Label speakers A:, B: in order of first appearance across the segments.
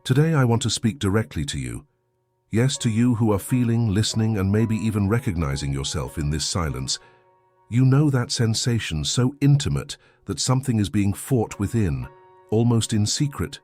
A: Today I want to speak directly to you. Yes, to you who are feeling, listening, and maybe even recognizing yourself in this silence. You know that sensation so intimate that something is being fought within, almost in secret.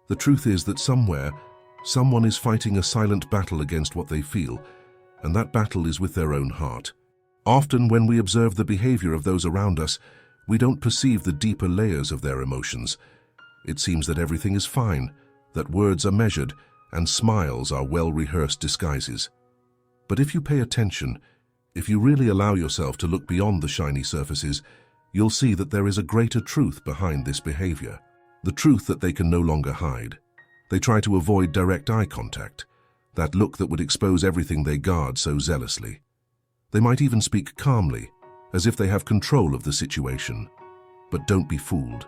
A: The truth is that somewhere, someone is fighting a silent battle against what they feel, and that battle is with their own heart. Often when we observe the behavior of those around us, we don't perceive the deeper layers of their emotions. It seems that everything is fine, that words are measured, and smiles are well-rehearsed disguises. But if you pay attention, if you really allow yourself to look beyond the shiny surfaces, you'll see that there is a greater truth behind this behavior. The truth that they can no longer hide. They try to avoid direct eye contact, that look that would expose everything they guard so zealously. They might even speak calmly, as if they have control of the situation. But don't be fooled.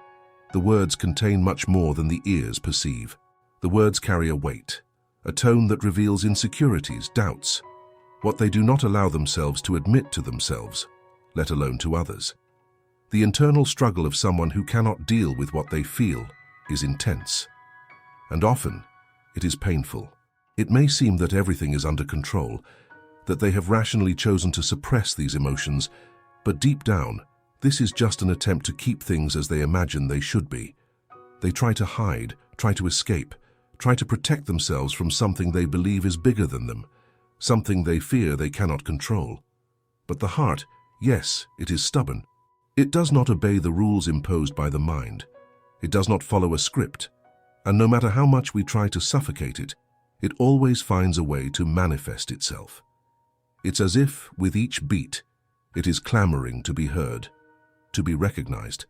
A: The words contain much more than the ears perceive. The words carry a weight, a tone that reveals insecurities, doubts, what they do not allow themselves to admit to themselves, let alone to others. The internal struggle of someone who cannot deal with what they feel is intense. And often, it is painful. It may seem that everything is under control, that they have rationally chosen to suppress these emotions, but deep down, this is just an attempt to keep things as they imagine they should be. They try to hide, try to escape, try to protect themselves from something they believe is bigger than them, something they fear they cannot control. But the heart, yes, it is stubborn. It does not obey the rules imposed by the mind. It does not follow a script. And no matter how much we try to suffocate it, it always finds a way to manifest itself. It's as if, with each beat, it is clamoring to be heard, to be recognized.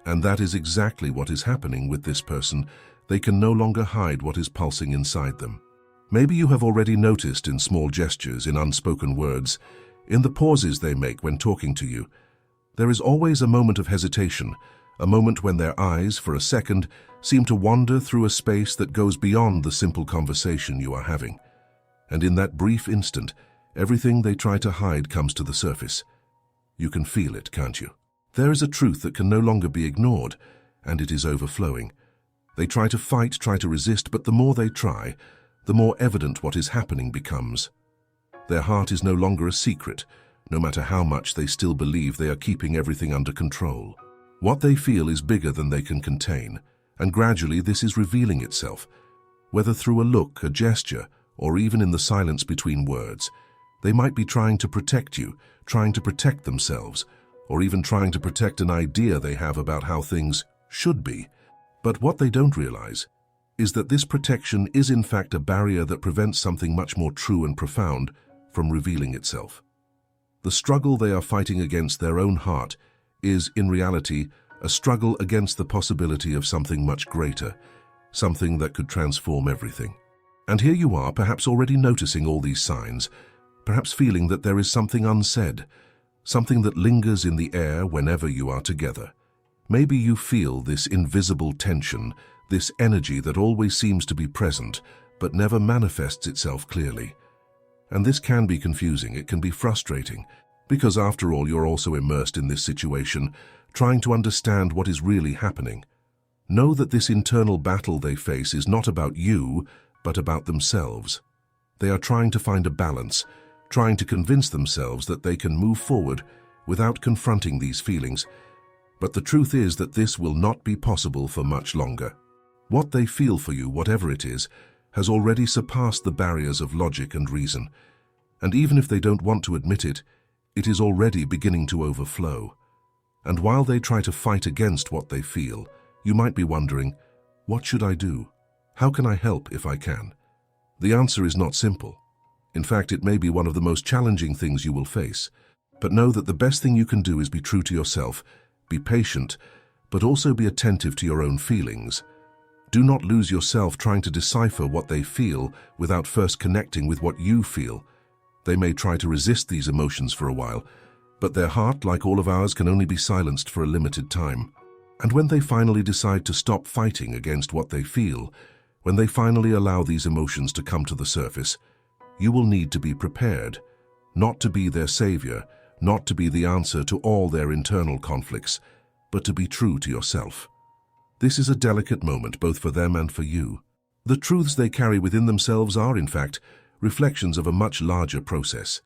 A: And that is exactly what is happening with this person. They can no longer hide what is pulsing inside them. Maybe you have already noticed in small gestures, in unspoken words, in the pauses they make when talking to you, there is always a moment of hesitation, a moment when their eyes, for a second, seem to wander through a space that goes beyond the simple conversation you are having. And in that brief instant, everything they try to hide comes to the surface. You can feel it, can't you? There is a truth that can no longer be ignored, and it is overflowing. They try to fight, try to resist, but the more they try, the more evident what is happening becomes. Their heart is no longer a secret, no matter how much they still believe they are keeping everything under control. What they feel is bigger than they can contain, and gradually this is revealing itself, whether through a look, a gesture, or even in the silence between words. They might be trying to protect you, trying to protect themselves, or even trying to protect an idea they have about how things should be. But what they don't realize is that this protection is in fact a barrier that prevents something much more true and profound from revealing itself. The struggle they are fighting against their own heart is, in reality, a struggle against the possibility of something much greater, something that could transform everything. And here you are, perhaps already noticing all these signs, perhaps feeling that there is something unsaid, something that lingers in the air whenever you are together. Maybe you feel this invisible tension, this energy that always seems to be present, but never manifests itself clearly. And this can be confusing, it can be frustrating, because after all you're also immersed in this situation, trying to understand what is really happening. Know that this internal battle they face is not about you, but about themselves. They are trying to find a balance, trying to convince themselves that they can move forward without confronting these feelings. But the truth is that this will not be possible for much longer. What they feel for you, whatever it is, has already surpassed the barriers of logic and reason. And even if they don't want to admit it, it is already beginning to overflow. And while they try to fight against what they feel, you might be wondering, what should I do? How can I help if I can? The answer is not simple. In fact, it may be one of the most challenging things you will face. But know that the best thing you can do is be true to yourself, be patient, but also be attentive to your own feelings. Do not lose yourself trying to decipher what they feel without first connecting with what you feel. They may try to resist these emotions for a while, but their heart, like all of ours, can only be silenced for a limited time. And when they finally decide to stop fighting against what they feel, when they finally allow these emotions to come to the surface, you will need to be prepared, not to be their savior, not to be the answer to all their internal conflicts, but to be true to yourself. This is a delicate moment both for them and for you. The truths they carry within themselves are, in fact, reflections of a much larger process.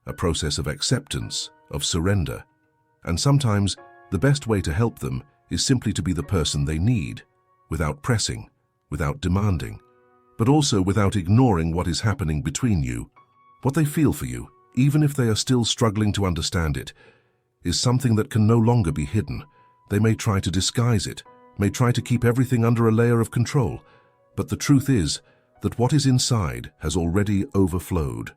A: A process of acceptance, of surrender. And sometimes, the best way to help them is simply to be the person they need, without pressing, without demanding, but also without ignoring what is happening between you. What they feel for you, even if they are still struggling to understand it, is something that can no longer be hidden. They may try to disguise it, may try to keep everything under a layer of control, but the truth is that what is inside has already overflowed.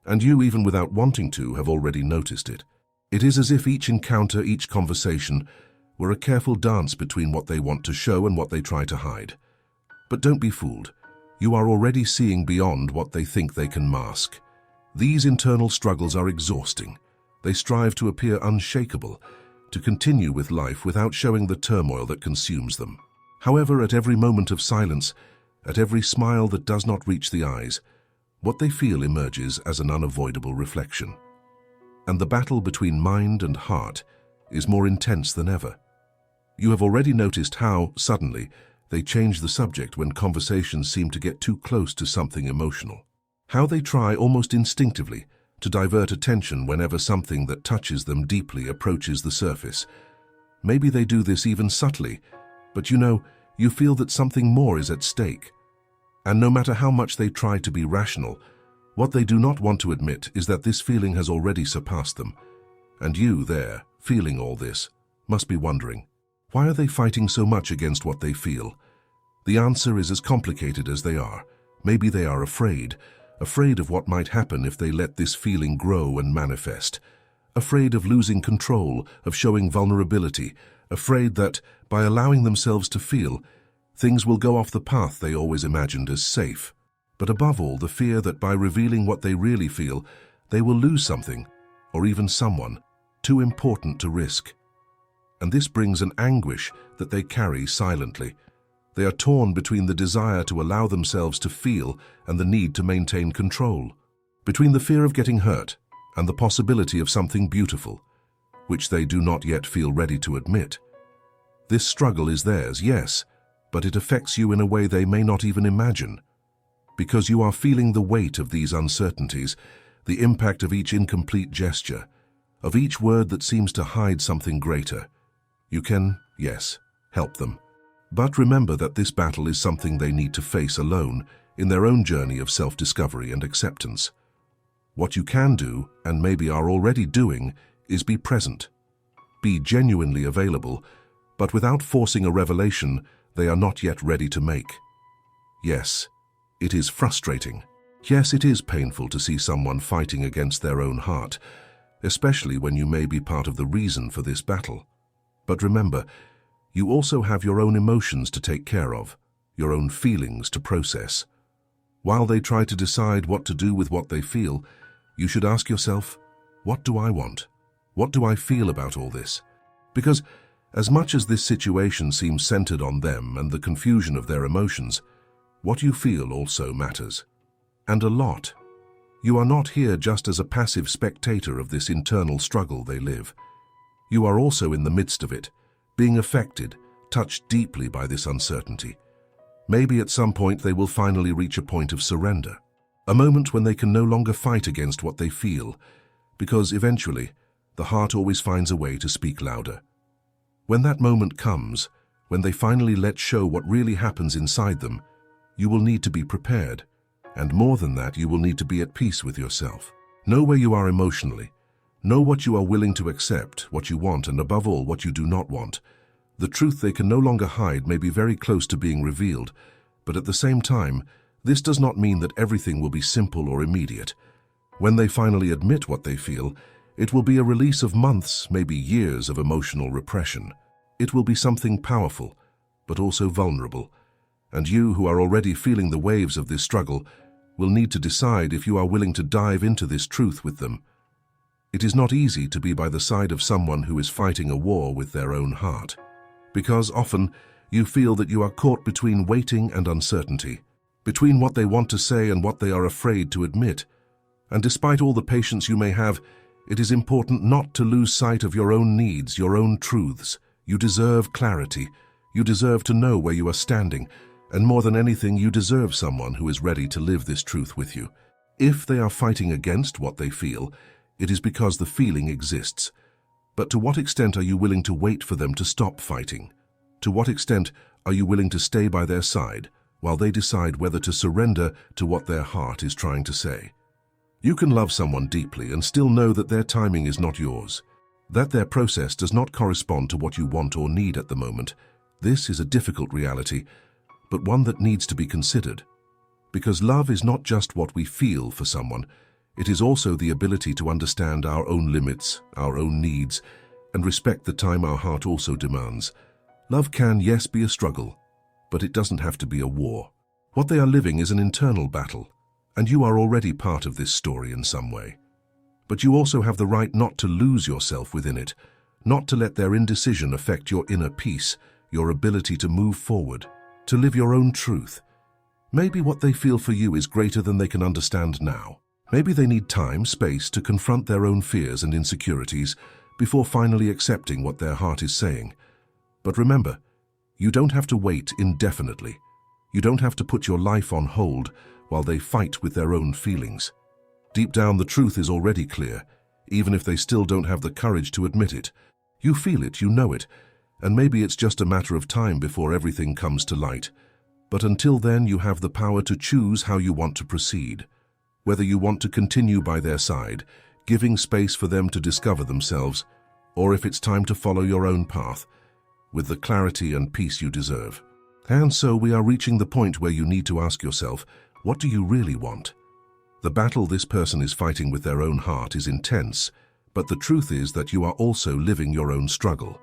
A: And you, even without wanting to, have already noticed it. It is as if each encounter, each conversation, were a careful dance between what they want to show and what they try to hide. But don't be fooled. You are already seeing beyond what they think they can mask. These internal struggles are exhausting. They strive to appear unshakable, to continue with life without showing the turmoil that consumes them. However, at every moment of silence, at every smile that does not reach the eyes, what they feel emerges as an unavoidable reflection. And the battle between mind and heart is more intense than ever. You have already noticed how, suddenly, they change the subject when conversations seem to get too close to something emotional. How they try, almost instinctively, to divert attention whenever something that touches them deeply approaches the surface. Maybe they do this even subtly, but you feel that something more is at stake. And no matter how much they try to be rational, what they do not want to admit is that this feeling has already surpassed them. And you, there, feeling all this, must be wondering, why are they fighting so much against what they feel? The answer is as complicated as they are. Maybe they are afraid of what might happen if they let this feeling grow and manifest. Afraid of losing control, of showing vulnerability, afraid that, by allowing themselves to feel, things will go off the path they always imagined as safe. But above all, the fear that by revealing what they really feel, they will lose something, or even someone, too important to risk. And this brings an anguish that they carry silently. They are torn between the desire to allow themselves to feel and the need to maintain control. Between the fear of getting hurt and the possibility of something beautiful, which they do not yet feel ready to admit. This struggle is theirs, yes, but it affects you in a way they may not even imagine. Because you are feeling the weight of these uncertainties, the impact of each incomplete gesture, of each word that seems to hide something greater. You can, yes, help them. But remember that this battle is something they need to face alone in their own journey of self-discovery and acceptance. What you can do, and maybe are already doing, is be present. Be genuinely available, but without forcing a revelation they are not yet ready to make. Yes, it is frustrating. Yes, it is painful to see someone fighting against their own heart, especially when you may be part of the reason for this battle. But remember, you also have your own emotions to take care of, your own feelings to process. While they try to decide what to do with what they feel, you should ask yourself, what do I want? What do I feel about all this? Because as much as this situation seems centered on them and the confusion of their emotions, what you feel also matters. And a lot. You are not here just as a passive spectator of this internal struggle they live. You are also in the midst of it, being affected, touched deeply by this uncertainty. Maybe at some point they will finally reach a point of surrender, a moment when they can no longer fight against what they feel, because eventually, the heart always finds a way to speak louder. When that moment comes, when they finally let show what really happens inside them, you will need to be prepared, and more than that, you will need to be at peace with yourself. Know where you are emotionally. Know what you are willing to accept, what you want, and above all, what you do not want. The truth they can no longer hide may be very close to being revealed, but at the same time, this does not mean that everything will be simple or immediate. When they finally admit what they feel, it will be a release of months, maybe years of emotional repression. It will be something powerful, but also vulnerable. And you, who are already feeling the waves of this struggle, will need to decide if you are willing to dive into this truth with them. It is not easy to be by the side of someone who is fighting a war with their own heart, because often you feel that you are caught between waiting and uncertainty, between what they want to say and what they are afraid to admit. And despite all the patience you may have, it is important not to lose sight of your own needs, your own truths. You deserve clarity. You deserve to know where you are standing, And more than anything, you deserve someone who is ready to live this truth with you. If they are fighting against what they feel, it is because the feeling exists. But to what extent are you willing to wait for them to stop fighting? To what extent are you willing to stay by their side while they decide whether to surrender to what their heart is trying to say? You can love someone deeply and still know that their timing is not yours, that their process does not correspond to what you want or need at the moment. This is a difficult reality, but one that needs to be considered. Because love is not just what we feel for someone, it is also the ability to understand our own limits, our own needs, and respect the time our heart also demands. Love can, yes, be a struggle, but it doesn't have to be a war. What they are living is an internal battle, and you are already part of this story in some way. But you also have the right not to lose yourself within it, not to let their indecision affect your inner peace, your ability to move forward, to live your own truth. Maybe what they feel for you is greater than they can understand now. Maybe they need time, space to confront their own fears and insecurities before finally accepting what their heart is saying. But remember, you don't have to wait indefinitely. You don't have to put your life on hold while they fight with their own feelings. Deep down, the truth is already clear, even if they still don't have the courage to admit it. You feel it, you know it, and maybe it's just a matter of time before everything comes to light. But until then, you have the power to choose how you want to proceed. Whether you want to continue by their side, giving space for them to discover themselves, or if it's time to follow your own path, with the clarity and peace you deserve. And so we are reaching the point where you need to ask yourself, what do you really want? The battle this person is fighting with their own heart is intense, but the truth is that you are also living your own struggle.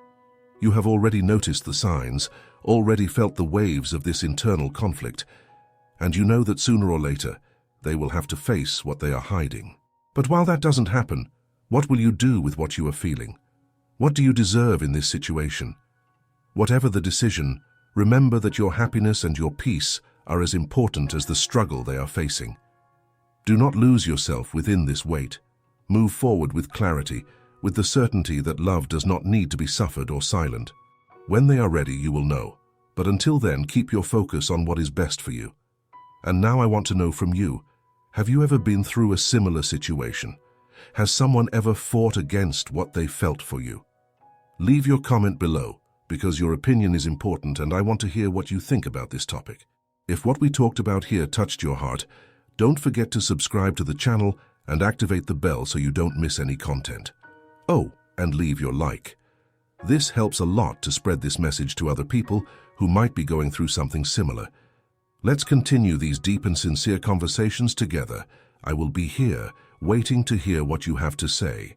A: You have already noticed the signs, already felt the waves of this internal conflict, and you know that sooner or later, they will have to face what they are hiding. But while that doesn't happen, what will you do with what you are feeling? What do you deserve in this situation? Whatever the decision, remember that your happiness and your peace are as important as the struggle they are facing. Do not lose yourself within this weight. Move forward with clarity, with the certainty that love does not need to be suffered or silent. When they are ready, you will know. But until then, keep your focus on what is best for you. And now I want to know from you, have you ever been through a similar situation? Has someone ever fought against what they felt for you? Leave your comment below, because your opinion is important and I want to hear what you think about this topic. If what we talked about here touched your heart, don't forget to subscribe to the channel and activate the bell so you don't miss any content. Oh, and leave your like. This helps a lot to spread this message to other people who might be going through something similar. Let's continue these deep and sincere conversations together. I will be here, waiting to hear what you have to say.